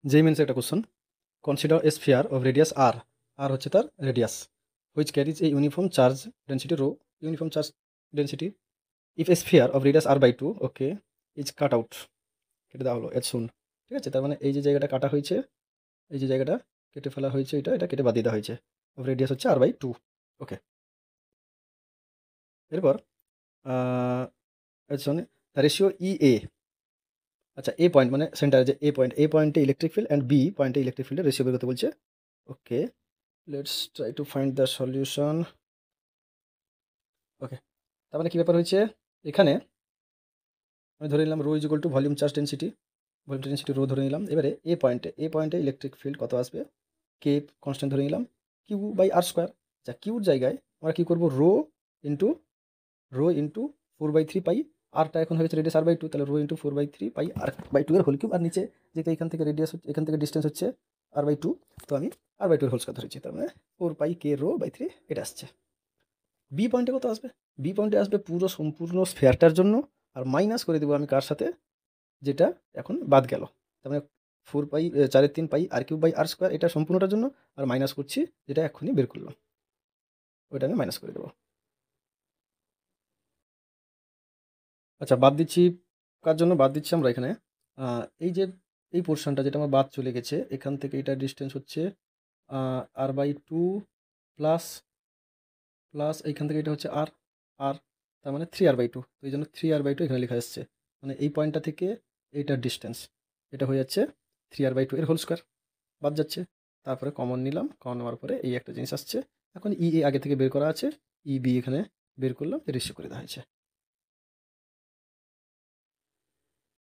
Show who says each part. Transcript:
Speaker 1: যেই মিনস একটা question, consider a sphere of radius R, R হচ্ছে তার radius, which carries a uniform charge density rho, uniform charge density, if a sphere of radius R by two, okay, is cut out, কেটে দেওয়া হলো age শুন। ঠিক আছে, তার মানে এই যে জায়গাটা কাটা হয়েছে, এই যে জায়গাটা কেটে ফেলা হয়েছে, এটা কেটে বাদ দিয়ে দেওয়া হয়েছে, অফ রেডিয়াস হচ্ছে আর বাই টু। ওকে, এরপর শোন, রেশিও ই এ, আচ্ছা এ পয়েন্ট মানে সেন্টারে যে এ পয়েন্টে ইলেকট্রিক ফিল্ড অ্যান্ড বি পয়েন্টে ইলেকট্রিক ফিল্ডের রেশিও বের করতে বলছে। Okay, let's try to find the solution. Okay, তার মানে কী ব্যাপার হয়েছে, এখানে আমি ধরে নিলাম rho is equal to volume charge density, volume density rho ধরে নিলাম। এবারে এ পয়েন্টে ইলেকট্রিক ফিল্ড কত আসবে, কে কনস্ট্যান্ট ধরে নিলাম, কিউ বাই আর স্কোয়ার। আচ্ছা, কিউর জায়গায় আমরা কী করবো, রো ইন্টু 4/3 পাই, আরটা এখন হয়েছে রেডিয়াস আর বাই টু, তাহলে rho into 4/3 pi r by two এর হোল কিউব, আর নিচে যেহেতু এখান থেকে রেডিয়াস হচ্ছে, এখান থেকে ডিস্টেন্স হচ্ছে আর বাই টু, তো আমি আর বাই টু এর হোল স্কোয়ার ধরেছি, তার মানে 4 পাই কে রো/3 এটা আসছে। বি পয়েন্টে কত আসবে, বি পয়েন্টে আসবে পুরো সম্পূর্ণ স্ফেয়ারটার জন্য, আর মাইনাস করে দেবো আমি কার সাথে, যেটা এখন বাদ গেল, তার মানে 4 পাই 4/3 pi R cube by R square, এটা সম্পূর্ণটার জন্য, আর মাইনাস করছি যেটা এক্ষুনি বের করলাম, ওইটা আমি মাইনাস করে দেবো। আচ্ছা, বাদ দিচ্ছি, কার জন্য বাদ দিচ্ছি আমরা এখানে, এই যে এই পোর্শনটা যেটা আমার বাদ চলে গেছে, এখান থেকে এটার ডিস্টেন্স হচ্ছে আর বাই টু, প্লাস প্লাস এইখান থেকে এটা হচ্ছে আর, আর তার মানে 3r/2, তো এই জন্য 3r/2 এখানে লেখা যাচ্ছে, মানে এই পয়েন্টটা থেকে এইটার ডিস্টেন্স, এটা হয়ে যাচ্ছে 3r/2 এর হোল স্কোয়ার, বাদ যাচ্ছে। তারপরে কমন নিলাম, কমন নেওয়ার পরে এই একটা জিনিস আসছে, এখন ই এ আগে থেকে বের করা আছে, ই বি এখানে বের করলাম, রেশিও করে দেওয়া হয়েছে।